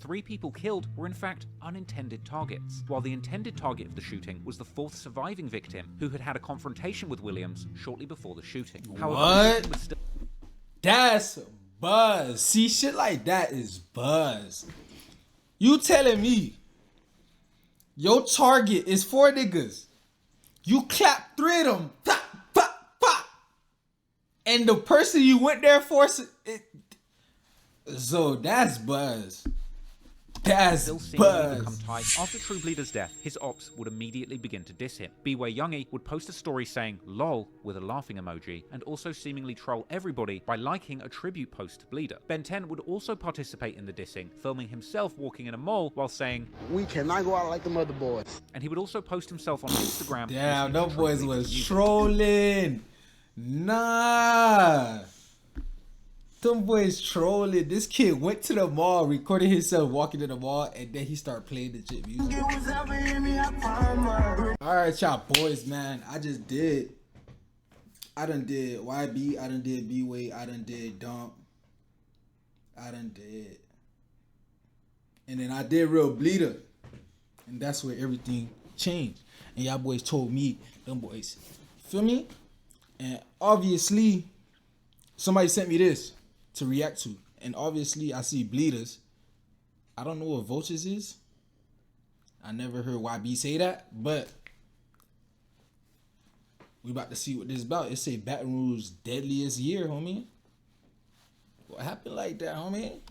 3 people killed were in fact unintended targets, while the intended target of the shooting was the 4th surviving victim who had had a confrontation with Williams shortly before the shooting. However, what? That's buzz. See, shit like that is buzz. You telling me your target is 4 niggas. You clap 3 of them. Pop, pop, pop. And the person you went there for... So that's buzz. That's still seemingly buzz. Become tight. After True Bleeda's death, his ops would immediately begin to diss him. Beware Youngie would post a story saying lol with a laughing emoji, and also seemingly troll everybody by liking a tribute post to Bleeda. Ben 10 would also participate in the dissing, filming himself walking in a mall while saying, "We cannot go out like the other boys." And he would also post himself on Instagram. Damn, those boys was trolling. Nah. Them boys trolling. This kid went to the mall, recorded himself walking to the mall, and then he started playing the shit music. Alright, y'all boys, man. I done did YB, I done did B-Way, I done did Dump. I done did. And then I did Real Bleeda. And that's where everything changed. And y'all boys told me, them boys, feel me? And obviously, somebody sent me this to react to, and obviously I see Bleedas. I don't know what Vultures is. I never heard YB say that, but we about to see what this is about. It say Baton Rouge deadliest year, homie. What happened like that, homie?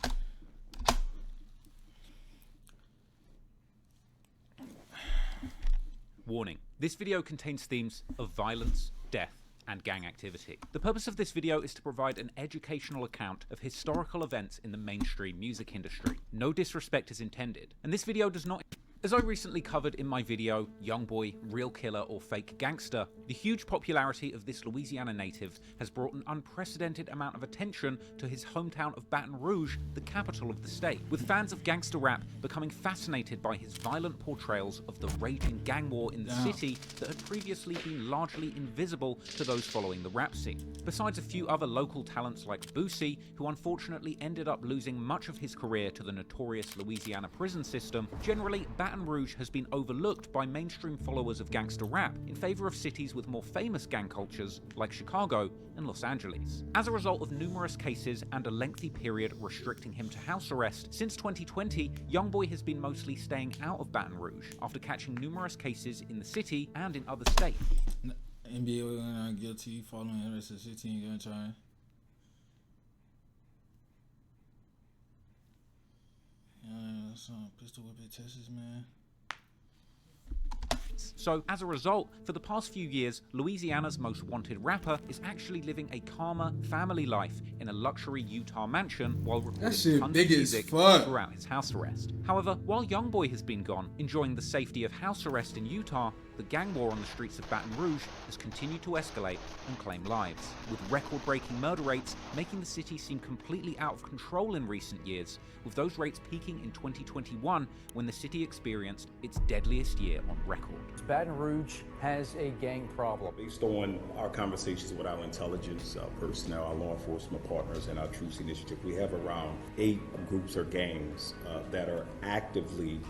Warning, this video contains themes of violence, death, and gang activity. The purpose of this video is to provide an educational account of historical events in the mainstream music industry. No disrespect is intended, and this video does not... As I recently covered in my video, Young Boy, Real Killer or Fake Gangster, the huge popularity of this Louisiana native has brought an unprecedented amount of attention to his hometown of Baton Rouge, the capital of the state, with fans of gangster rap becoming fascinated by his violent portrayals of the raging gang war in the city that had previously been largely invisible to those following the rap scene. Besides a few other local talents like toobusy, who unfortunately ended up losing much of his career to the notorious Louisiana prison system, generally Baton Rouge has been overlooked by mainstream followers of gangster rap in favor of cities with more famous gang cultures like Chicago and Los Angeles. As a result of numerous cases and a lengthy period restricting him to house arrest, since 2020, Young Boy has been mostly staying out of Baton Rouge after catching numerous cases in the city and in other states. NBA guilty following arrest of 16 gun charge. Pistol whipping Texas, man. So, as a result, for the past few years, Louisiana's most wanted rapper is actually living a calmer family life in a luxury Utah mansion while recording tons of music throughout his house arrest. However, while Young Boy has been gone, enjoying the safety of house arrest in Utah, the gang war on the streets of Baton Rouge has continued to escalate and claim lives, with record-breaking murder rates making the city seem completely out of control in recent years, with those rates peaking in 2021 when the city experienced its deadliest year on record. Baton Rouge has a gang problem. Based on our conversations with our intelligence personnel, our law enforcement partners, and our Truth initiative, we have around 8 groups or gangs that are actively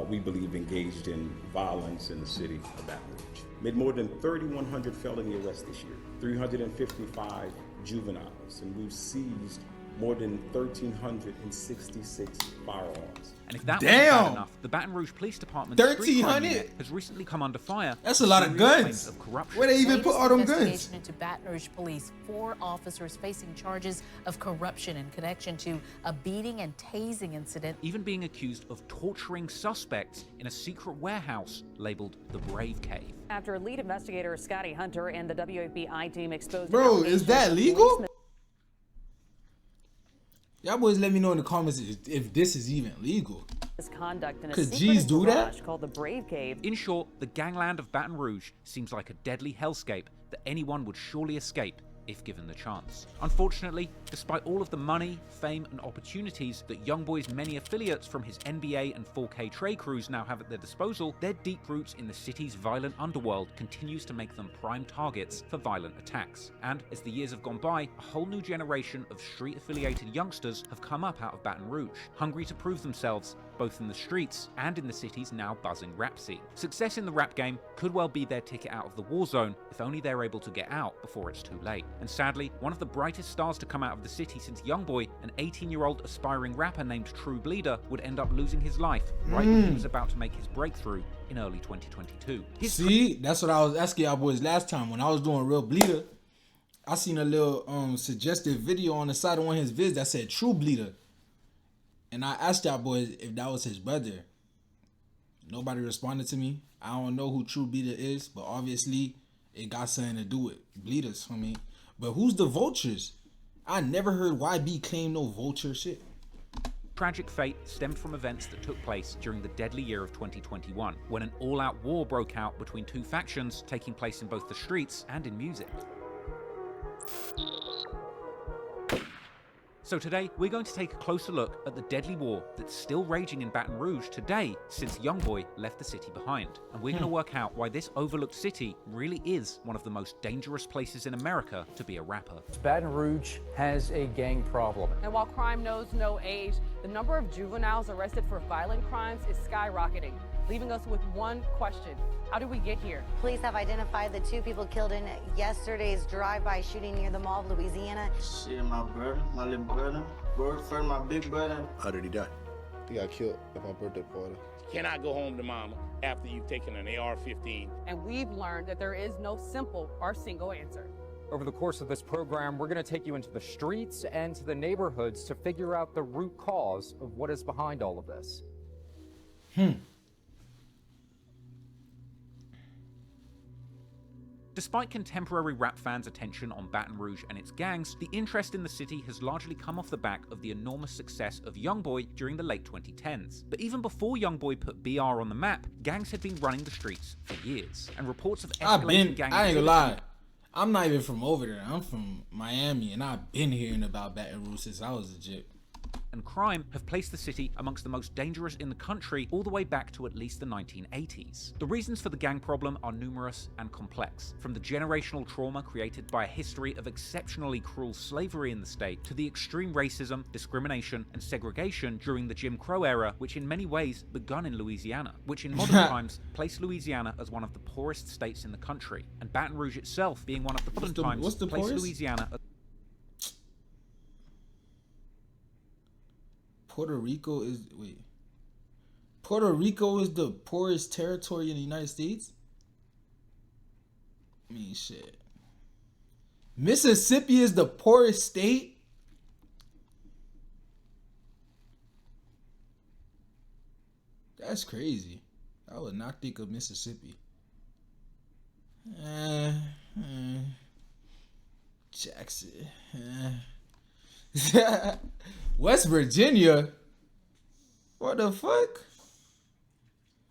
we believe engaged in violence in the city of Baton Rouge. Made more than 3,100 felony arrests this year, 355 juveniles, and we've seized more than 1,366 firearms. And if that wasn't bad enough, the Baton Rouge Police Department's street crime unit has recently come under fire. That's a lot of guns. Of corruption. Where they even put all them guns? Into Baton Rouge Police, 4 officers facing charges of corruption in connection to a beating and tasing incident. Even being accused of torturing suspects in a secret warehouse labeled the Brave Cave. After lead investigator Scotty Hunter and the WAPI team exposed... Bro, is that legal? Y'all boys let me know in the comments if this is even legal. Misconduct in a Could G's do that? Called the Brave Cave. In short, the gangland of Baton Rouge seems like a deadly hellscape that anyone would surely escape if given the chance. Unfortunately, despite all of the money, fame, and opportunities that Youngboy's many affiliates from his NBA and 4K trade crews now have at their disposal, their deep roots in the city's violent underworld continues to make them prime targets for violent attacks. And as the years have gone by, a whole new generation of street-affiliated youngsters have come up out of Baton Rouge, hungry to prove themselves both in the streets and in the city's now buzzing rap scene. Success in the rap game could well be their ticket out of the war zone if only they're able to get out before it's too late. And sadly, one of the brightest stars to come out of the city since Youngboy, an 18-year-old aspiring rapper named True Bleeda, would end up losing his life right when he was about to make his breakthrough in early 2022. See, that's what I was asking y'all boys last time when I was doing Real Bleeda. I seen a little suggested video on the side of one of his vids that said True Bleeda. And I asked y'all boys if that was his brother. Nobody responded to me. I don't know who True Bleeda is, but obviously it got something to do with Bleedas for me. But who's the Vultures? I never heard YB claim no vulture shit. Tragic fate stemmed from events that took place during the deadly year of 2021, when an all-out war broke out between two factions taking place in both the streets and in music. So today, we're going to take a closer look at the deadly war that's still raging in Baton Rouge today since Youngboy left the city behind. And we're going to work out why this overlooked city really is one of the most dangerous places in America to be a rapper. Baton Rouge has a gang problem. And while crime knows no age, the number of juveniles arrested for violent crimes is skyrocketing, leaving us with one question. How did we get here? Police have identified the two people killed in yesterday's drive-by shooting near the Mall of Louisiana. Shit, my brother, my little brother, first my big brother. How did he die? He got killed at my birthday party. Cannot go home to mama after you've taken an AR-15. And we've learned that there is no simple or single answer. Over the course of this program, we're going to take you into the streets and to the neighborhoods to figure out the root cause of what is behind all of this. Despite contemporary rap fans' attention on Baton Rouge and its gangs, the interest in the city has largely come off the back of the enormous success of Youngboy during the late 2010s. But even before Youngboy put BR on the map, gangs had been running the streets for years, and reports of escalating gang I ain't gonna activity. lie, I'm not even from over there. I'm from Miami, and I've been hearing about Baton Rouge since I was a jit. And crime have placed the city amongst the most dangerous in the country all the way back to at least the 1980s. The reasons for the gang problem are numerous and complex, from the generational trauma created by a history of exceptionally cruel slavery in the state to the extreme racism, discrimination, and segregation during the Jim Crow era, which in many ways begun in Louisiana, which in modern times placed Louisiana as one of the poorest states in the country, and Baton Rouge itself being one of the modern times placed poorest? Louisiana as Puerto Rico is the poorest territory in the United States? I mean, shit. Mississippi is the poorest state? That's crazy. I would not think of Mississippi. Jackson. West Virginia? What the fuck?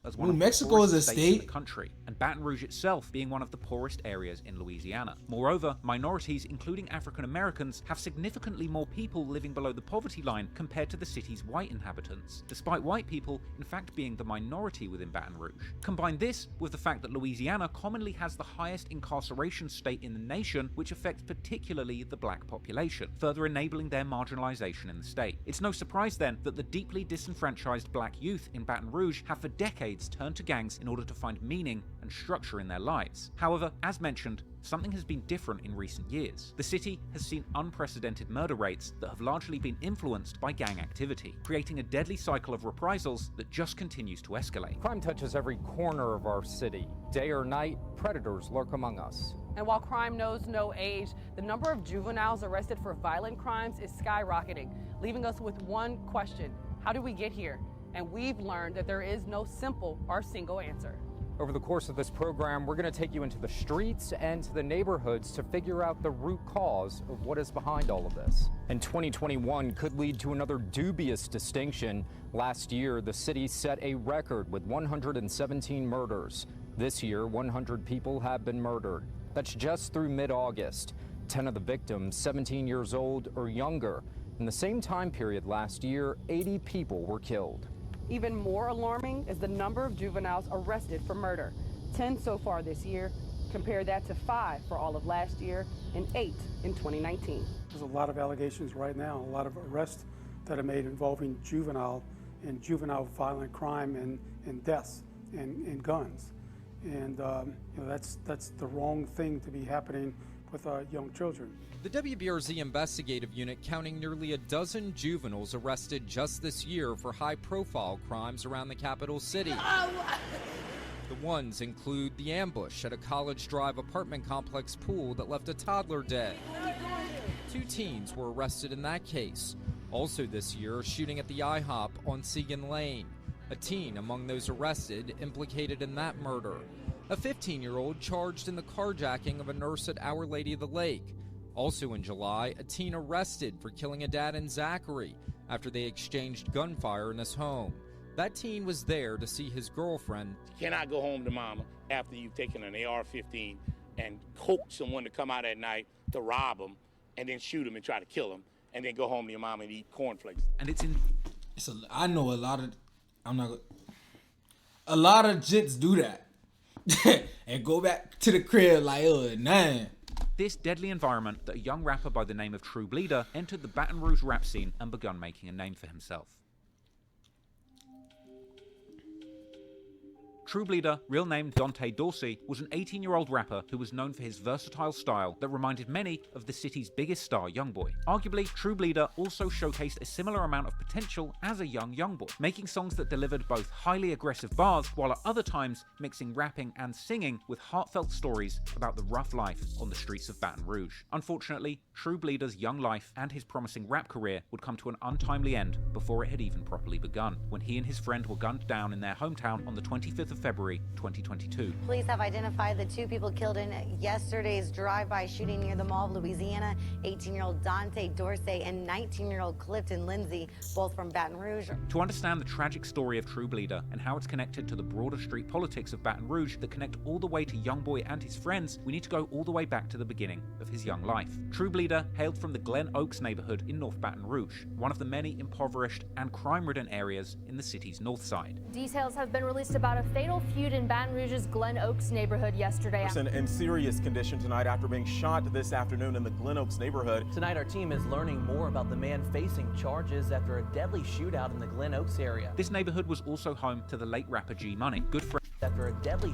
as one New of Mexico the is a poorest states in state? the country, and Baton Rouge itself being one of the poorest areas in Louisiana. Moreover, minorities, including African Americans, have significantly more people living below the poverty line compared to the city's white inhabitants, despite white people in fact being the minority within Baton Rouge. Combine this with the fact that Louisiana commonly has the highest incarceration state in the nation, which affects particularly the black population, further enabling their marginalization in the state. It's no surprise then that the deeply disenfranchised black youth in Baton Rouge have for decades turned to gangs in order to find meaning and structure in their lives. However, as mentioned, something has been different in recent years. The city has seen unprecedented murder rates that have largely been influenced by gang activity, creating a deadly cycle of reprisals that just continues to escalate. Crime touches every corner of our city. Day or night, predators lurk among us. And while crime knows no age, the number of juveniles arrested for violent crimes is skyrocketing, leaving us with one question: how did we get here? And we've learned that there is no simple or single answer. Over the course of this program, we're going to take you into the streets and to the neighborhoods to figure out the root cause of what is behind all of this. And 2021 could lead to another dubious distinction. Last year, the city set a record with 117 murders. This year, 100 people have been murdered. That's just through mid-August. 10 of the victims 17 years old or younger. In the same time period last year, 80 people were killed. Even more alarming is the number of juveniles arrested for murder. 10 so far this year. Compare that to 5 for all of last year and 8 in 2019. There's a lot of allegations right now, a lot of arrests that are made involving juvenile violent crime and deaths and guns. And you know, that's the wrong thing to be happening with our young children. The WBRZ investigative unit counting nearly a dozen juveniles arrested just this year for high-profile crimes around the capital city. The ones include the ambush at a College Drive apartment complex pool that left a toddler dead. 2 teens were arrested in that case. Also this year, a shooting at the IHOP on Segan Lane. A teen among those arrested implicated in that murder. A 15-year-old charged in the carjacking of a nurse at Our Lady of the Lake. Also in July, a teen arrested for killing a dad in Zachary after they exchanged gunfire in his home. That teen was there to see his girlfriend. You cannot go home to mama after you've taken an AR-15 and coax someone to come out at night to rob them and then shoot them and try to kill them and then go home to your mama and eat cornflakes. And it's in... I know a lot of... A lot of jits do that. And go back to the crib like, nah. This deadly environment that a young rapper by the name of True Bleeda entered the Baton Rouge rap scene and begun making a name for himself. True Bleeda, real name Dante Dorsey, was an 18-year-old rapper who was known for his versatile style that reminded many of the city's biggest star, Youngboy. Arguably, True Bleeda also showcased a similar amount of potential as a young Youngboy, making songs that delivered both highly aggressive bars, while at other times mixing rapping and singing with heartfelt stories about the rough life on the streets of Baton Rouge. Unfortunately, True Bleeda's young life and his promising rap career would come to an untimely end before it had even properly begun, when he and his friend were gunned down in their hometown on the 25th of February 2022. Police have identified the 2 people killed in yesterday's drive-by shooting near the Mall of Louisiana, 18-year-old Dante Dorsey and 19-year-old Clifton Lindsay, both from Baton Rouge. To understand the tragic story of True Bleeda and how it's connected to the broader street politics of Baton Rouge that connect all the way to Youngboy and his friends, we need to go all the way back to the beginning of his young life. True Bleeda hailed from the Glen Oaks neighborhood in North Baton Rouge, one of the many impoverished and crime-ridden areas in the city's north side. Details have been released about a fatal feud in Baton Rouge's Glen Oaks neighborhood yesterday. Person in serious condition tonight after being shot this afternoon in the Glen Oaks neighborhood. Tonight, our team is learning more about the man facing charges after a deadly shootout in the Glen Oaks area. This neighborhood was also home to the late rapper G Money, good friend. After a deadly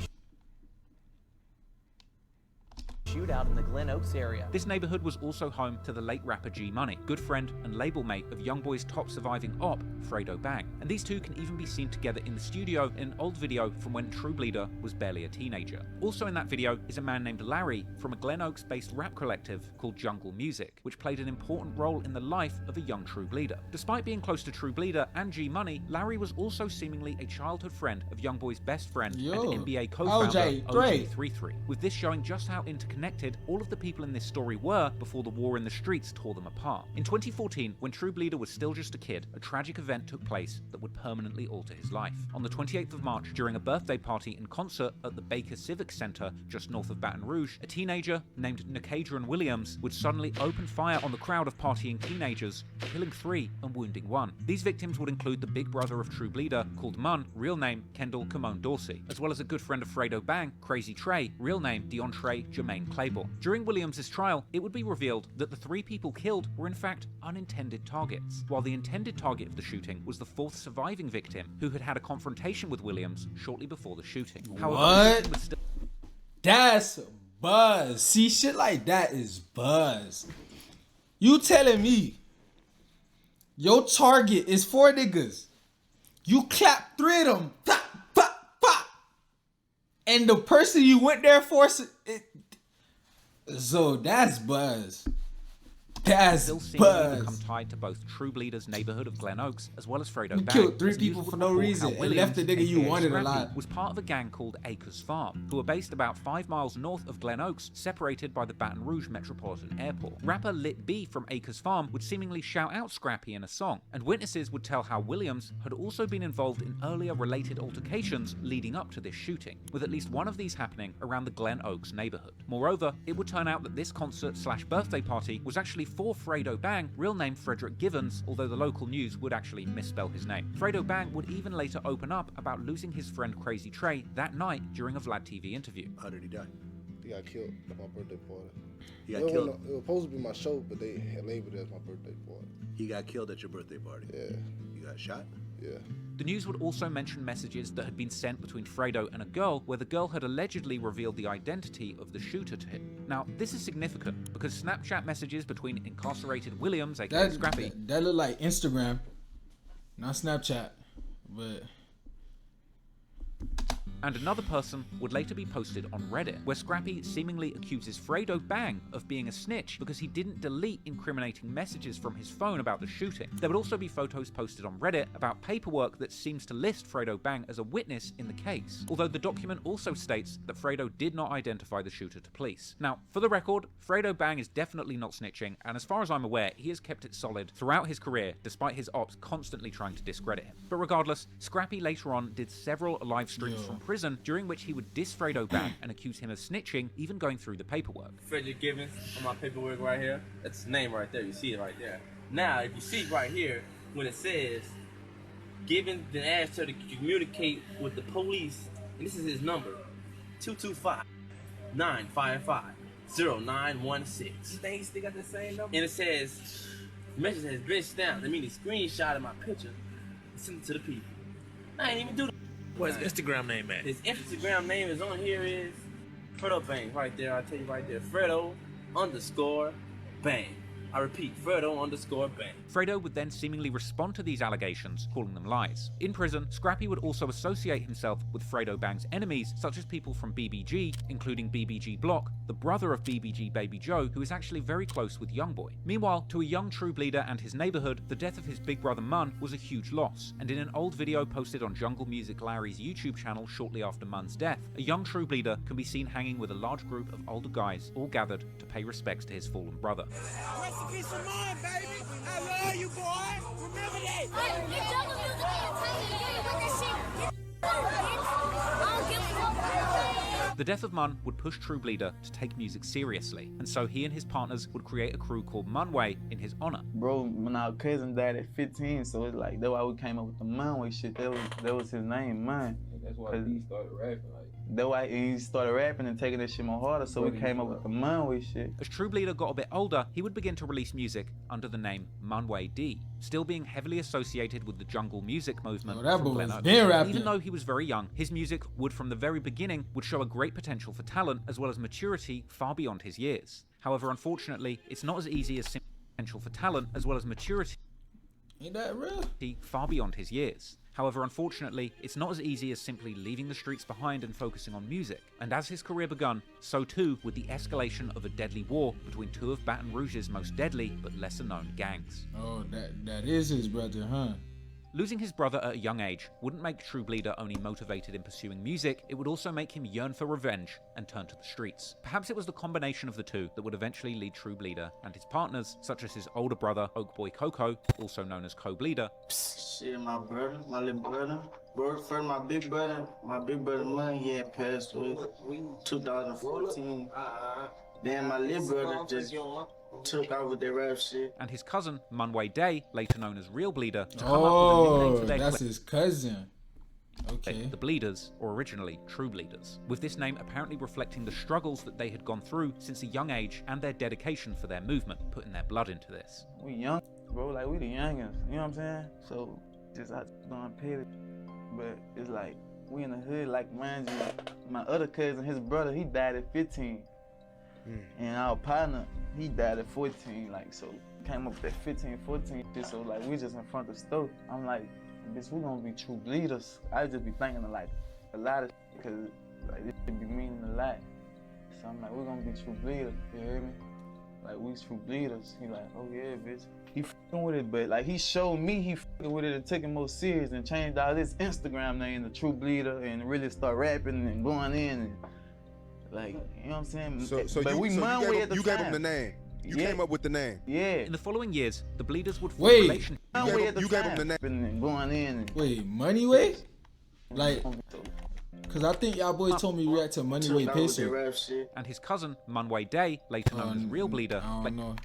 shootout in the Glen Oaks area. This neighborhood was also home to the late rapper G Money, good friend and label mate of Youngboy's top surviving op, Fredo Bang. And these two can even be seen together in the studio in an old video from when True Bleeda was barely a teenager. Also in that video is a man named Larry from a Glen Oaks-based rap collective called Jungle Music, which played an important role in the life of a young True Bleeda. Despite being close to True Bleeda and G Money, Larry was also seemingly a childhood friend of Youngboy's best friend and NBA co-founder OG33, with this showing just how interconnected all of the people in this story were before the war in the streets tore them apart. In 2014, when True Bleeda was still just a kid, a tragic event took place that would permanently alter his life. On the 28th of March, during a birthday party and concert at the Baker Civic Center just north of Baton Rouge, a teenager named Nakadron Williams would suddenly open fire on the crowd of partying teenagers, killing 3 and wounding 1. These victims would include the big brother of True Bleeda, called Mun, real name Kendall Camone Dorsey, as well as a good friend of Fredo Bang, Crazy Trey, real name DeAndre Jermaine Claiborne. During Williams' trial, it would be revealed that the 3 people killed were in fact unintended targets, while the intended target of the shooting was the 4th surviving victim, who had had a confrontation with Williams shortly before the shooting. What? That's buzz. See, shit like that is buzz. You telling me your target is 4 niggas, you clap 3 of them, pop, pop, pop, and the person you went there for, so that's buzz. That's still seemingly buzz. become tied to both True Bleeda's neighborhood of Glen Oaks as well as Fredo You Bang. killed 3 as news people would for no report reason how and left the Williams, nigga you aka wanted Scrappy, alive. was part of a gang called Acres Farm, who were based about 5 miles north of Glen Oaks, separated by the Baton Rouge Metropolitan Airport. Rapper Lit B from Acres Farm would seemingly shout out Scrappy in a song, and witnesses would tell how Williams had also been involved in earlier related altercations leading up to this shooting, with at least one of these happening around the Glen Oaks neighborhood. Moreover, it would turn out that this concert/birthday party was actually for Fredo Bang, real name Frederick Givens, although the local news would actually misspell his name. Fredo Bang would even later open up about losing his friend Crazy Trey that night during a Vlad TV interview. How did he die? He got killed at my birthday party. He got killed? It was supposed to be my show, but they had labeled it as my birthday party. He got killed at your birthday party? Yeah. You got shot? Yeah. The news would also mention messages that had been sent between Fredo and a girl, where the girl had allegedly revealed the identity of the shooter to him. Now, this is significant because Snapchat messages between incarcerated Williams, aka Scrappy, that looked like Instagram, not Snapchat, but. and another person would later be posted on Reddit, where Scrappy seemingly accuses Fredo Bang of being a snitch because he didn't delete incriminating messages from his phone about the shooting. There would also be photos posted on Reddit about paperwork that seems to list Fredo Bang as a witness in the case, although the document also states that Fredo did not identify the shooter to police. Now, for the record, Fredo Bang is definitely not snitching, and as far as I'm aware, he has kept it solid throughout his career, despite his ops constantly trying to discredit him. But regardless, Scrappy later on did several live streams from prison, during which he would diss Fredo Bang and accuse him of snitching, even going through the paperwork. Frederick Givens on my paperwork right here. That's his name right there. You see it right there. Now, if you see right here, when it says Givens been asked her to communicate with the police, and this is his number, 225-955-0916. You think he still got the same number? And it says, the message has been stamped. I mean, he screenshotted my picture and sent it to the people. I ain't even do that. What's his Instagram name at? His Instagram name is on here is Fredo Bang, right there. I'll tell you right there. Fredo_Bang. I repeat, Fredo_Bang. Fredo would then seemingly respond to these allegations, calling them lies. In prison, Scrappy would also associate himself with Fredo Bang's enemies, such as people from BBG, including BBG Block, the brother of BBG Baby Joe, who is actually very close with Youngboy. Meanwhile, to a young True Bleeda and his neighborhood, the death of his big brother Mun was a huge loss, and in an old video posted on Jungle Music Larry's YouTube channel shortly after Mun's death, a young True Bleeda can be seen hanging with a large group of older guys, all gathered to pay respects to his fallen brother. Peace of mind, baby. I love you, boy. Remember that. The death of Mun would push True Bleeda to take music seriously, and so he and his partners would create a crew called Munway in his honor. Bro, when our cousin died at 15, so it's like, that's why we came up with the Munway shit. That was his name, Mun. That's why he started rapping, like. That's why he started rapping and taking that shit more harder, so we came up with the Munway shit. As True Bleeda got a bit older, he would begin to release music under the name Munway D, still being heavily associated with the jungle music movement. That from boy Glen was Oaks. been rapping. Even though he was very young, his music would from the very beginning would show a great potential for talent as well as maturity far beyond his years. However, unfortunately, it's not as easy as potential for talent as well as maturity. Ain't that real? Far beyond his years. However, unfortunately, it's not as easy as simply leaving the streets behind and focusing on music. And as his career begun, so too would the escalation of a deadly war between two of Baton Rouge's most deadly but lesser known gangs. Oh, that is his brother, huh? Losing his brother at a young age wouldn't make True Bleeda only motivated in pursuing music, it would also make him yearn for revenge and turn to the streets. Perhaps it was the combination of the two that would eventually lead True Bleeda and his partners, such as his older brother Oakboy Coco, also known as Co Bleeda. Shit, my brother, my little brother. First, my big brother Mun, he had passed away 2014. Then my little brother just took out with the rap shit. And his cousin, Munway Day, later known as Real Bleeda, to come up with a nickname for their that's his cousin. Okay. The Bleedas, or originally True Bleedas, with this name apparently reflecting the struggles that they had gone through since a young age and their dedication for their movement, putting their blood into this. We young, bro, like we the youngest, you know what I'm saying? So, just I don't pay it, but it's like, we in the hood, like mind you, my other cousin, his brother, he died at 15. And our partner, he died at 14, like, so came up at 15, 14, so like, we just in front of the stove. I'm like, bitch, we gonna be True Bleeders. I just be thinking of like, a lot of shit, cause like, this should be meaning a lot. So I'm like, we gonna be True Bleeders, you hear me? Like, we from Bleedas. He like, oh yeah, bitch. He f***ing with it, but like he showed me he f***ing with it and took it more serious and changed all his Instagram name to True Bleeda and really start rapping and going in and like, you know what I'm saying? So but we you gave him the name. You came up with the name. Yeah. In the following years, the Bleedas would form Wait. relations. You gave him the name. And going in. And Wait, Money Way? Like, cause I think y'all boys told me react to Money Way Peso. And his cousin, Munway Day, later known as Real Bleeda. I don't know.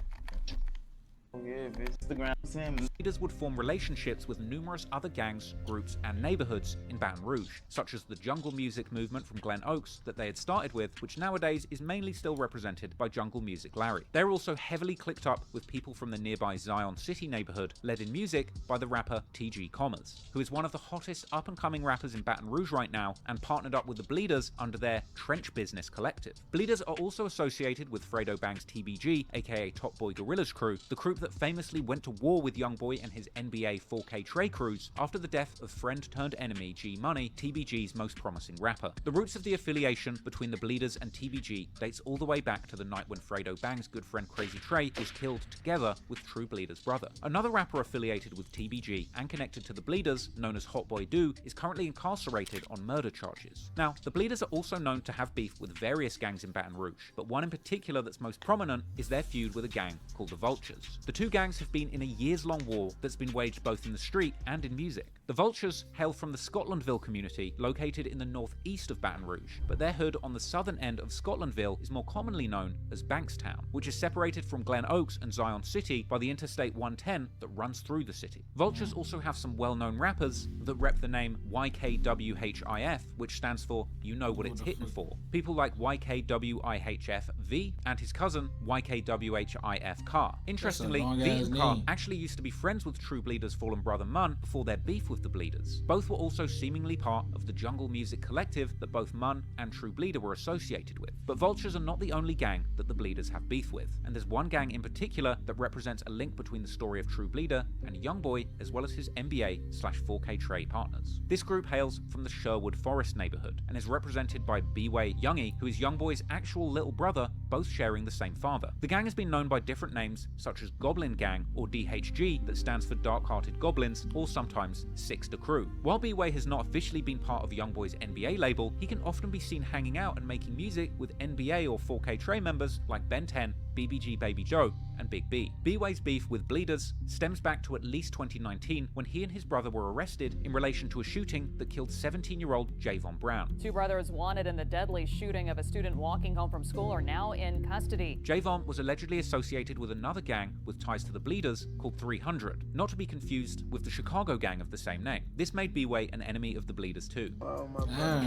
Oh yeah, bitch. Instagram. Leaders would form relationships with numerous other gangs, groups, and neighborhoods in Baton Rouge, such as the jungle music movement from Glen Oaks that they had started with, which nowadays is mainly still represented by Jungle Music Larry. They're also heavily clicked up with people from the nearby Zion City neighborhood, led in music by the rapper T.G. Commas, who is one of the hottest up-and-coming rappers in Baton Rouge right now, and partnered up with the Bleedas under their Trench Business collective. Bleedas are also associated with Fredo Bang's TBG, aka Top Boy Gorilla's crew, the group that famously went to war with Youngboy and his NBA 4K Trey crews after the death of friend-turned-enemy G Money, TBG's most promising rapper. The roots of the affiliation between the Bleedas and TBG dates all the way back to the night when Fredo Bang's good friend Crazy Trey was killed together with True Bleeda's brother. Another rapper affiliated with TBG and connected to the Bleedas, known as Hot Boy Do, is currently incarcerated on murder charges. Now, the Bleedas are also known to have beef with various gangs in Baton Rouge, but one in particular that's most prominent is their feud with a gang called the Vultures. The two gangs have been in a years-long war that's been waged both in the street and in music. The Vultures hail from the Scotlandville community located in the northeast of Baton Rouge, but their hood on the southern end of Scotlandville is more commonly known as Bankstown, which is separated from Glen Oaks and Zion City by the Interstate 110 that runs through the city. Vultures also have some well-known rappers that rep the name YKWHIF, which stands for You Know What It's Hitting For. People like YKWIHF-V and his cousin YKWHIF Car. Interestingly, V and Car actually used to be friends with True Bleeda's fallen brother Mun before their beef with the Bleedas. Both were also seemingly part of the jungle music collective that both Mun and True Bleeda were associated with. But Vultures are not the only gang that the Bleedas have beef with, and there's one gang in particular that represents a link between the story of True Bleeda and Youngboy, as well as his NBA/4K Trey partners. This group hails from the Sherwood Forest neighborhood and is represented by B-Way Youngie, who is Youngboy's actual little brother, both sharing the same father. The gang has been known by different names such as Goblin Gang or DHG, that stands for Dark Hearted Goblins, or sometimes Six the Crew. While B-Way has not officially been part of Youngboy's NBA label, he can often be seen hanging out and making music with NBA or 4K Trey members like Ben 10, BBG Baby Joe, and Big B. B-Way's beef with Bleedas stems back to at least 2019 when he and his brother were arrested in relation to a shooting that killed 17-year-old Javon Brown. Two brothers wanted in the deadly shooting of a student walking home from school are now in custody. Javon was allegedly associated with another gang with ties to the Bleedas called 300, not to be confused with the Chicago gang of the same name. This made B-Way an enemy of the Bleedas too.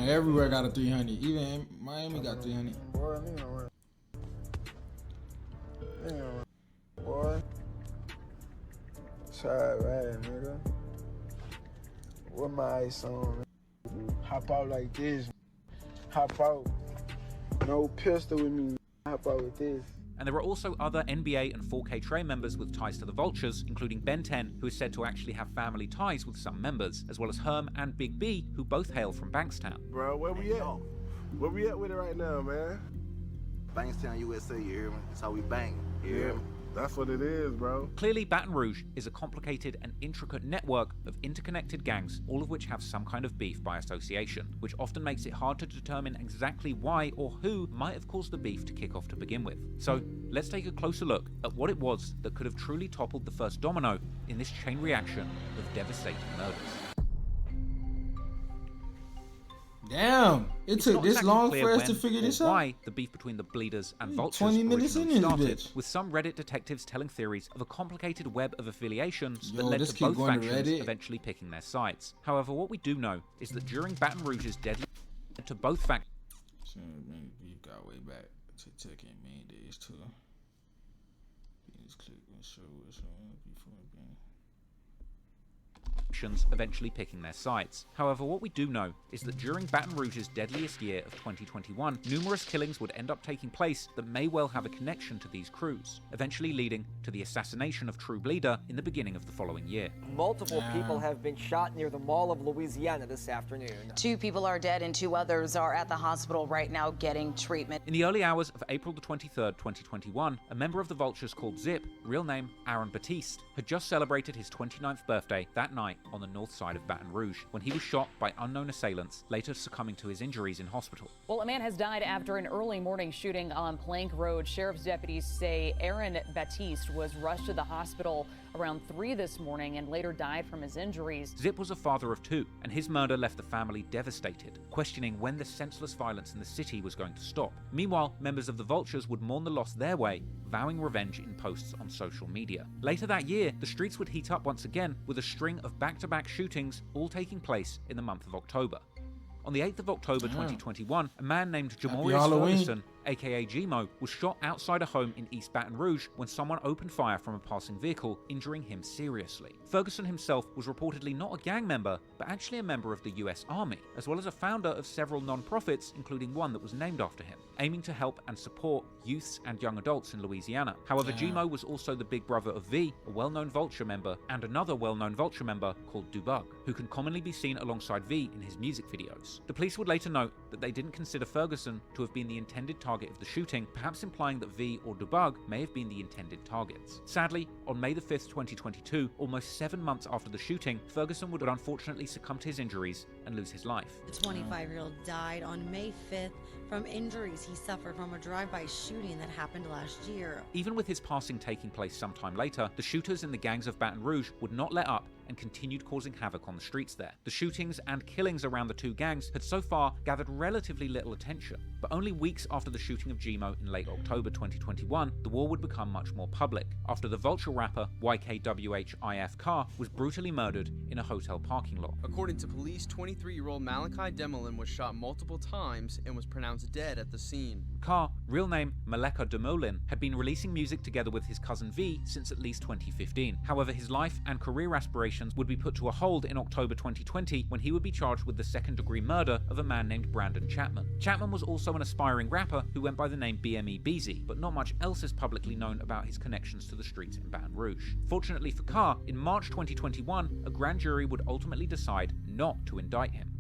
Everywhere got a 300. Even Miami got 300. Boy, side ride, nigga. With my ice on, hop out like this. Hop out, no pistol with me. Hop out with this. And there are also other NBA and 4K Trey members with ties to the Vultures, including Ben 10, who is said to actually have family ties with some members, as well as Herm and Big B, who both hail from Bankstown. Bro, where we at? Where we at with it right now, man? Bankstown, USA, you hear me? That's how we bang, you hear me? That's what it is, bro. Clearly, Baton Rouge is a complicated and intricate network of interconnected gangs, all of which have some kind of beef by association, which often makes it hard to determine exactly why or who might have caused the beef to kick off to begin with. So, let's take a closer look at what it was that could have truly toppled the first domino in this chain reaction of devastating murders. Damn, it took this long for us to figure this out. Why the beef between the Bleedas and Vultures 20 minutes in this started, bitch. with some Reddit detectives telling theories of a complicated web of affiliations that Yo, led this to keep both going to factions Reddit. eventually picking their sides. However, what we do know is that during Baton Rouge's deadly led to both factions. Beef got way back to taking main days too. Just click and show before eventually picking their sides. However, what we do know is that during Baton Rouge's deadliest year of 2021, numerous killings would end up taking place that may well have a connection to these crews, eventually leading to the assassination of True Bleeda in the beginning of the following year. Multiple people have been shot near the Mall of Louisiana this afternoon. 2 people are dead and 2 others are at the hospital right now getting treatment. In the early hours of April the 23rd, 2021, a member of the Vultures called Zip, real name Aaron Batiste, had just celebrated his 29th birthday that night on the north side of Baton Rouge when he was shot by unknown assailants, later succumbing to his injuries in hospital. Well, a man has died after an early morning shooting on Plank Road. Sheriff's deputies say Aaron Batiste was rushed to the hospital around 3 this morning and later died from his injuries. Zip was a father of 2, and his murder left the family devastated, questioning when the senseless violence in the city was going to stop. Meanwhile, members of the Vultures would mourn the loss their way, vowing revenge in posts on social media. Later that year, the streets would heat up once again with a string of back-to-back shootings, all taking place in the month of October. On the 8th of October 2021, a man named Jamorius Ferguson, aka Gmo, was shot outside a home in East Baton Rouge when someone opened fire from a passing vehicle, injuring him seriously. Ferguson himself was reportedly not a gang member, but actually a member of the US Army, as well as a founder of several non-profits, including one that was named after him, aiming to help and support youths and young adults in Louisiana. However, Gmo was also the big brother of V, a well-known Vulture member, and another well-known Vulture member called Dubug, who can commonly be seen alongside V in his music videos. The police would later note that they didn't consider Ferguson to have been the intended target of the shooting, perhaps implying that V or Dubug may have been the intended targets. Sadly, on May the 5th, 2022, almost 7 months after the shooting, Ferguson would unfortunately succumb to his injuries and lose his life. The 25-year-old died on May 5th from injuries he suffered from a drive-by shooting that happened last year. Even with his passing taking place sometime later, the shooters in the gangs of Baton Rouge would not let up and continued causing havoc on the streets there. The shootings and killings around the 2 gangs had so far gathered relatively little attention, but only weeks after the shooting of Gmo in late October 2021, the war would become much more public, after the Vulture rapper YKWHIF Carr was brutally murdered in a hotel parking lot. According to police, 23-year-old Malachi Demelin was shot multiple times and was pronounced dead at the scene. Carr, real name Maleka Demolin, had been releasing music together with his cousin V since at least 2015. However, his life and career aspirations would be put to a hold in October 2020 when he would be charged with the second-degree murder of a man named Brandon Chapman. Chapman was also an aspiring rapper who went by the name BME Beezy, but not much else is publicly known about his connections to the streets in Baton Rouge. Fortunately for Carr, in March 2021, a grand jury would ultimately decide not to indict him.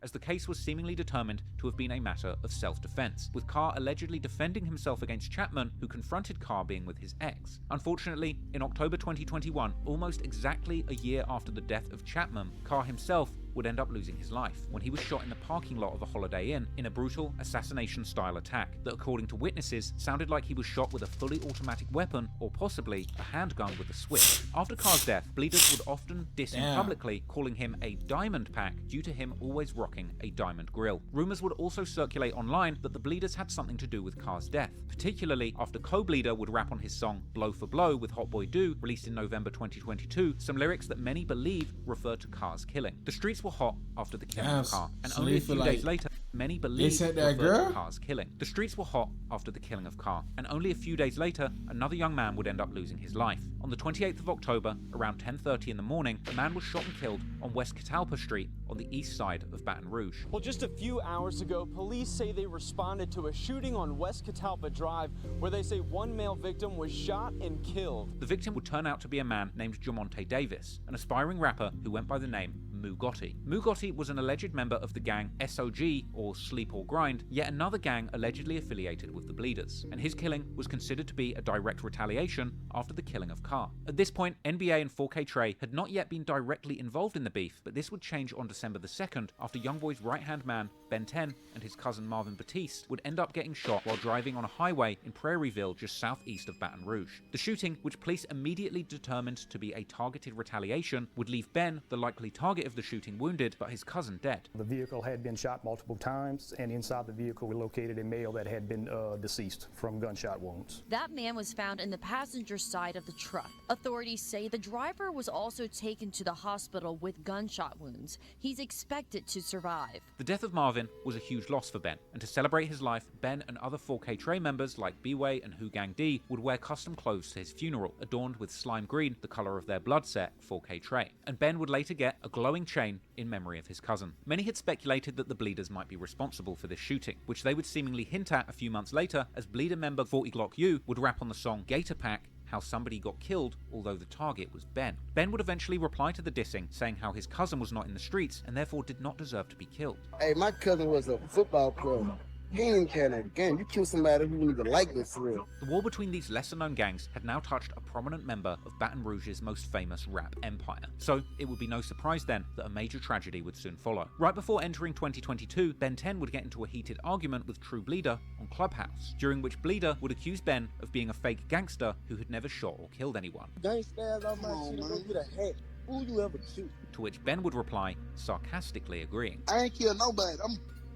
As the case was seemingly determined to have been a matter of self-defense, with Carr allegedly defending himself against Chapman, who confronted Carr being with his ex. Unfortunately, in October 2021, almost exactly a year after the death of Chapman, Carr himself would end up losing his life when he was shot in the parking lot of a Holiday Inn in a brutal assassination-style attack that, according to witnesses, sounded like he was shot with a fully automatic weapon or possibly a handgun with a switch. After Carr's death, Bleedas would often diss him publicly, calling him a diamond pack due to him always rocking a diamond grill. Rumors would also circulate online that the Bleedas had something to do with Carr's death, particularly after Co-Bleeda would rap on his song Blow for Blow with Hot Boy Do, released in November 2022, some lyrics that many believe refer to Carr's killing. The streets were hot after the killing of Carr, and only a few days later, many believe referred to Carr's killing. The streets were hot after the killing of Carr, and only a few days later, another young man would end up losing his life. On the 28th of October, around 10:30 in the morning, a man was shot and killed on West Catalpa Street on the east side of Baton Rouge. Well, just a few hours ago, police say they responded to a shooting on West Catalpa Drive where they say one male victim was shot and killed. The victim would turn out to be a man named Jamonte Davis, an aspiring rapper who went by the name Mu Gotti. Mu Gotti was an alleged member of the gang SOG, or Sleep or Grind, yet another gang allegedly affiliated with the Bleedas, and his killing was considered to be a direct retaliation after the killing of Carr. At this point, NBA and 4K Trey had not yet been directly involved in the beef, but this would change on December the 2nd after Youngboy's right-hand man, Ben 10, and his cousin Marvin Batiste would end up getting shot while driving on a highway in Prairieville just southeast of Baton Rouge. The shooting, which police immediately determined to be a targeted retaliation, would leave Ben, the likely target of of the shooting wounded, but his cousin dead. The vehicle had been shot multiple times, and inside the vehicle we located a male that had been deceased from gunshot wounds. That man was found in the passenger side of the truck. Authorities say the driver was also taken to the hospital with gunshot wounds. He's expected to survive. The death of Marvin was a huge loss for Ben, and to celebrate his life, Ben and other 4K Trey members like B-Way and Who Gang D would wear custom clothes to his funeral, adorned with slime green, the color of their blood set, 4K Trey. And Ben would later get a glowing chain in memory of his cousin. Many had speculated that the Bleedas might be responsible for this shooting, which they would seemingly hint at a few months later as Bleeda member 40 Glock U would rap on the song Gator Pack how somebody got killed, although the target was Ben. Ben would eventually reply to the dissing, saying how his cousin was not in the streets and therefore did not deserve to be killed. Hey, my cousin was a football player. He ain't even carrying that gun. You kill somebody who even like this for real. The war between these lesser-known gangs had now touched a prominent member of Baton Rouge's most famous rap empire. So it would be no surprise then that a major tragedy would soon follow. Right before entering 2022, Ben 10 would get into a heated argument with True Bleeda on Clubhouse, during which Bleeda would accuse Ben of being a fake gangster who had never shot or killed anyone. Gangsters on my shit, go get a hat. Who you ever shoot? To which Ben would reply, sarcastically agreeing. I ain't kill nobody.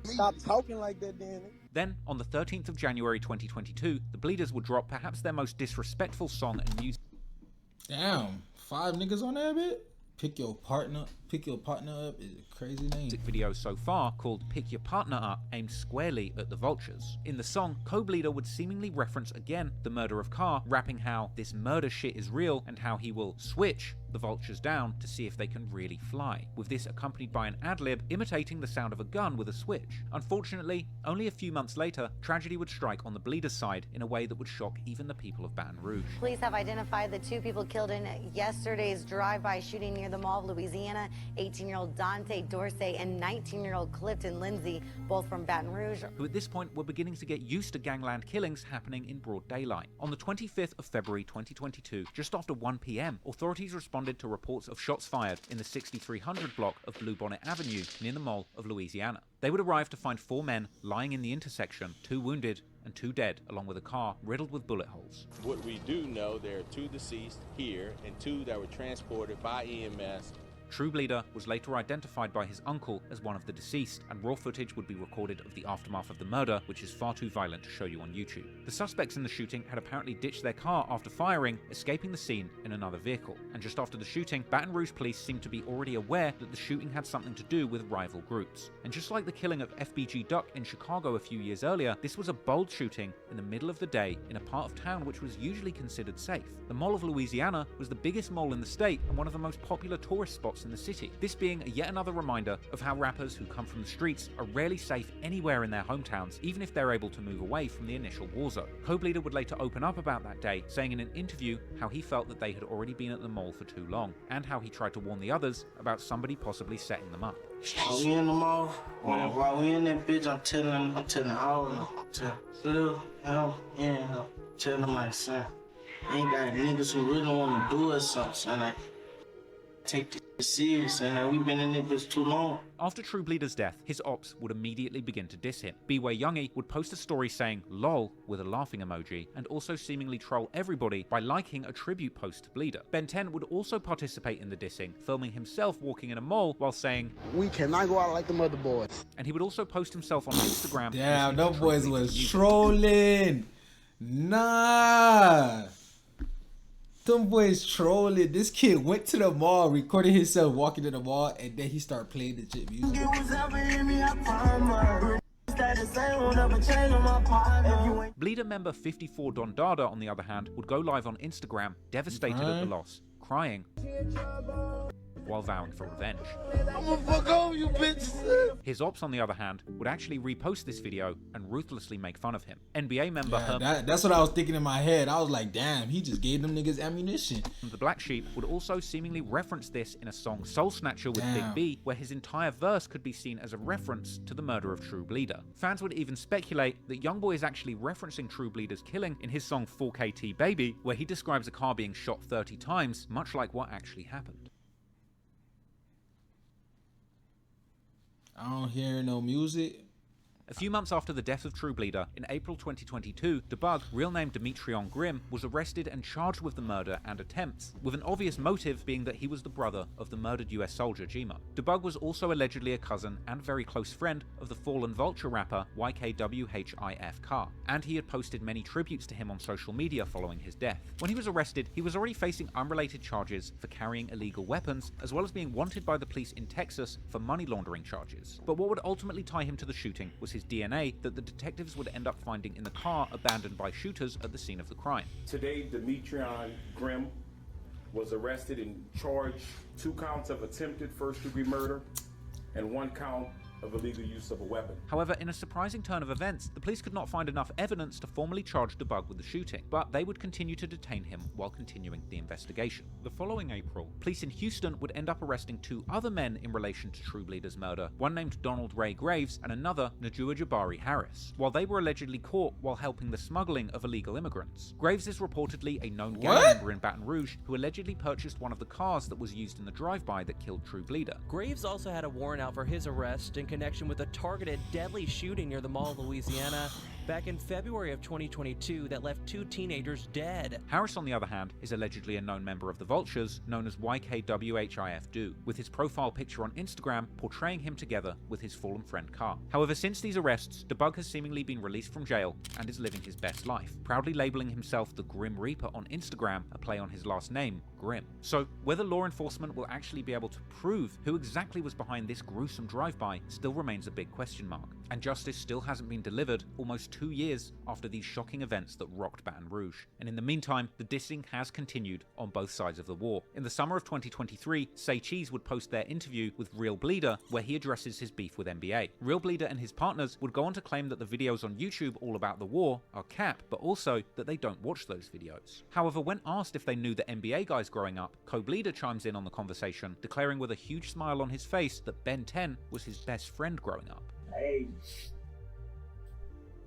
Stop talking like that, Danny. Then, on the 13th of January 2022, the Bleedas would drop perhaps their most disrespectful song and music. Damn, 5 niggas on that bit? Pick your partner up is a crazy name. Music video so far called Pick Your Partner Up, aimed squarely at the Vultures. In the song, Co-Bleeda would seemingly reference again the murder of Carr, rapping how this murder shit is real and how he will switch the Vultures down to see if they can really fly, with this accompanied by an ad-lib imitating the sound of a gun with a switch. Unfortunately, only a few months later, tragedy would strike on the Bleedas side in a way that would shock even the people of Baton Rouge. Police have identified the 2 people killed in yesterday's drive-by shooting near the Mall of Louisiana, 18-year-old Dante Dorsey and 19-year-old Clifton Lindsay, both from Baton Rouge. Who at this point were beginning to get used to gangland killings happening in broad daylight. On the 25th of February 2022, just after 1 p.m, authorities responded to reports of shots fired in the 6300 block of Bluebonnet Avenue near the Mall of Louisiana. They would arrive to find 4 men lying in the intersection, 2 wounded and 2 dead, along with a car riddled with bullet holes. What we do know, there are 2 deceased here and 2 that were transported by EMS. True Bleeda was later identified by his uncle as one of the deceased, and raw footage would be recorded of the aftermath of the murder, which is far too violent to show you on YouTube. The suspects in the shooting had apparently ditched their car after firing, escaping the scene in another vehicle. And just after the shooting, Baton Rouge police seemed to be already aware that the shooting had something to do with rival groups. And just like the killing of FBG Duck in Chicago a few years earlier, this was a bold shooting in the middle of the day in a part of town which was usually considered safe. The Mall of Louisiana was the biggest mall in the state and one of the most popular tourist spots in the city, this being yet another reminder of how rappers who come from the streets are rarely safe anywhere in their hometowns, even if they're able to move away from the initial war zone. Co-Bleeda would later open up about that day, saying in an interview how he felt that they had already been at the mall for too long, and how he tried to warn the others about somebody possibly setting them up. While we in the mall, while we in that bitch, I'm telling all of them, to Lil, him, and him, telling them like, son, ain't got niggas who really want to do us something, son. Like, take this serious, and we've been in it bitch too long. After True Bleeda's death, his ops would immediately begin to diss him. B-Way Youngie would post a story saying "lol" with a laughing emoji, and also seemingly troll everybody by liking a tribute post to Bleeda. Ben 10 would also participate in the dissing, filming himself walking in a mall while saying, "We cannot go out like the other boys." And he would also post himself on Instagram. Damn, those boys was trolling. Nah. Them boys trolling. This kid went to the mall, recorded himself walking to the mall, and then he started playing the shit music. Bleeda member 54 Don Dada, on the other hand, would go live on Instagram, devastated at the loss, crying, while vowing for revenge. I'ma fuck over you bitches. His ops, on the other hand, would actually repost this video and ruthlessly make fun of him. NBA member that's what I was thinking in my head. I was like, damn, he just gave them niggas ammunition. The Black Sheep would also seemingly reference this in a song Soul Snatcher with Big B, where his entire verse could be seen as a reference to the murder of True Bleeda. Fans would even speculate that Youngboy is actually referencing True Bleeda's killing in his song 4KT Baby, where he describes a car being shot 30 times, much like what actually happened. I don't hear no music. A few months after the death of True Bleeda, in April 2022, Debug, real name Demetrion Grimm, was arrested and charged with the murder and attempts, with an obvious motive being that he was the brother of the murdered US soldier Gmo. Debug was also allegedly a cousin and very close friend of the fallen Vulture rapper YKWHIF, and he had posted many tributes to him on social media following his death. When he was arrested, he was already facing unrelated charges for carrying illegal weapons, as well as being wanted by the police in Texas for money laundering charges. But what would ultimately tie him to the shooting was his DNA that the detectives would end up finding in the car abandoned by shooters at the scene of the crime. Today, Demetrion Grimm was arrested and charged 2 counts of attempted first-degree murder and 1 count of illegal use of a weapon. However, in a surprising turn of events, the police could not find enough evidence to formally charge Debug with the shooting, but they would continue to detain him while continuing the investigation. The following April, police in Houston would end up arresting 2 other men in relation to True Bleeda's murder, one named Donald Ray Graves and another Najua Jabari Harris, while they were allegedly caught while helping the smuggling of illegal immigrants. Graves is reportedly a known gang member in Baton Rouge who allegedly purchased one of the cars that was used in the drive-by that killed True Bleeda. Graves also had a warrant out for his arrest in connection with a targeted deadly shooting near the Mall of Louisiana back in February of 2022 that left 2 teenagers dead. Harris, on the other hand, is allegedly a known member of the Vultures, known as YKWHIF, with his profile picture on Instagram portraying him together with his fallen friend Carr. However, since these arrests, Debug has seemingly been released from jail and is living his best life, proudly labeling himself the Grim Reaper on Instagram, a play on his last name, Grimm. So, whether law enforcement will actually be able to prove who exactly was behind this gruesome drive-by still remains a big question mark, and justice still hasn't been delivered almost 2 years after these shocking events that rocked Baton Rouge. And in the meantime, the dissing has continued on both sides of the war. In the summer of 2023, Say Cheese would post their interview with Real Bleeda, where he addresses his beef with NBA. Real Bleeda and his partners would go on to claim that the videos on YouTube all about the war are cap, but also that they don't watch those videos. However, when asked if they knew the NBA guys growing up, Bleeda chimes in on the conversation, declaring with a huge smile on his face that Ben 10 was his best friend growing up. Hey,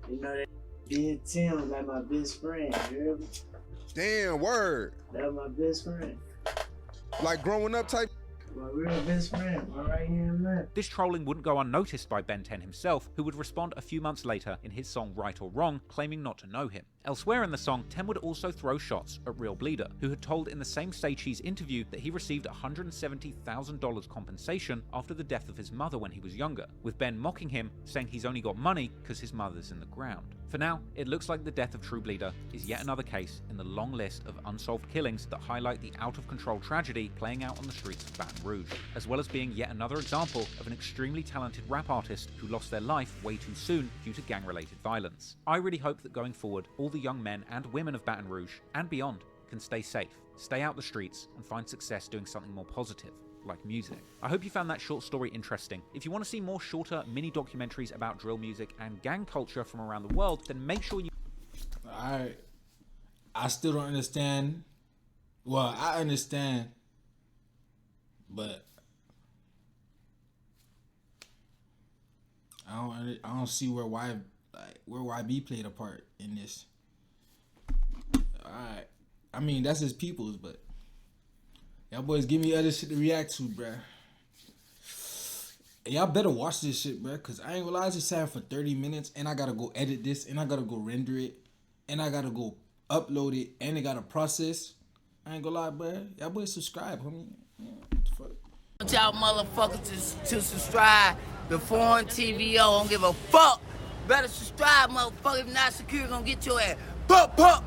you know that Ben 10 was like my best friend, you hear me? Damn, word. That was my best friend. Like growing up type? My real best friend, my right hand man. This trolling wouldn't go unnoticed by Ben 10 himself, who would respond a few months later in his song Right or Wrong, claiming not to know him. Elsewhere in the song, 10 would also throw shots at Real Bleeda, who had told in the same Say Cheese interview that he received $170,000 compensation after the death of his mother when he was younger, with Ben mocking him, saying he's only got money because his mother's in the ground. For now, it looks like the death of True Bleeda is yet another case in the long list of unsolved killings that highlight the out-of-control tragedy playing out on the streets of Baton Rouge, as well as being yet another example of an extremely talented rap artist who lost their life way too soon due to gang-related violence. I really hope that going forward, all the young men and women of Baton Rouge, and beyond, can stay safe, stay out the streets, and find success doing something more positive, like music. I hope you found that short story interesting. If you want to see more shorter mini documentaries about drill music and gang culture from around the world, then make sure you... I still don't understand. Well, I understand, but I don't see where YB played a part in this. Alright, I mean that's his people's, but y'all boys give me other shit to react to, bruh. Y'all better watch this shit, bruh, cause I ain't gonna lie, I just sat for 30 minutes and I gotta go edit this and I gotta go render it and I gotta go upload it and it gotta process. I ain't gonna lie, bruh. Y'all boys subscribe, homie. Yeah, what the fuck? I want y'all motherfuckers to subscribe to Foreign TVO. I don't give a fuck. Better subscribe, motherfucker. If not, security gonna get your ass. Pup, pup.